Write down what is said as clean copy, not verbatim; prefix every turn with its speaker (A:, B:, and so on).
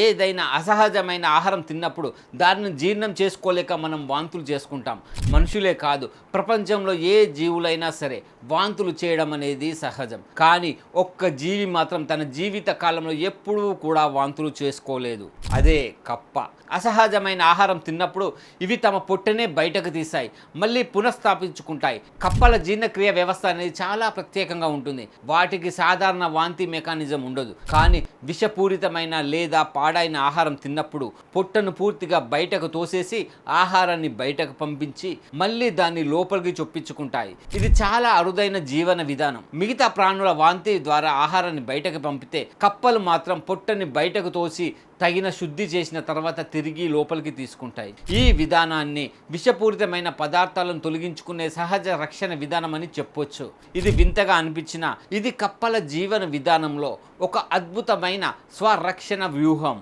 A: ఏదైనా అసహజమైన ఆహారం తిన్నప్పుడు దాన్ని జీర్ణం చేసుకోలేక మనం వాంతులు చేసుకుంటాం. మనుషులే కాదు, ప్రపంచంలో ఏ జీవులైనా సరే వాంతులు చేయడం అనేది సహజం. కానీ ఒక్క జీవి మాత్రం తన జీవిత కాలంలో ఎప్పుడూ కూడా వాంతులు చేసుకోలేదు. అదే కప్ప. అసహజమైన ఆహారం తిన్నప్పుడు ఇవి తమ పొట్టనే బయటకు తీస్తాయి, మళ్ళీ పునఃస్థాపించుకుంటాయి. కప్పల జీర్ణక్రియ వ్యవస్థ అనేది చాలా ప్రత్యేకంగా ఉంటుంది. వాటికి సాధారణ వాంతి మెకానిజం ఉండదు. కానీ విషపూరితమైన లేదా పాడైన ఆహారం తిన్నప్పుడు పొట్టను పూర్తిగా బయటకు తోసేసి ఆహారాన్ని బయటకు పంపించి మళ్ళీ దాన్ని లోపలికి చొప్పించుకుంటాయి. ఇది చాలా అరుదైన జీవన విధానం. మిగతా ప్రాణుల వాంతి ద్వారా ఆహారాన్ని బయటకు పంపితే కప్పలు మాత్రం పొట్టని బయటకు తోసి తగిన శుద్ధి చేసిన తర్వాత తిరిగి లోపలికి తీసుకుంటాయి. ఈ విధానాన్ని విషపూరితమైన పదార్థాలను తొలగించుకునే సహజ రక్షణ విధానం అని చెప్పొచ్చు. ఇది వింతగా అనిపించినా ఇది కప్పల జీవన విధానంలో ఒక అద్భుతమైన స్వరక్షణ వ్యూహం.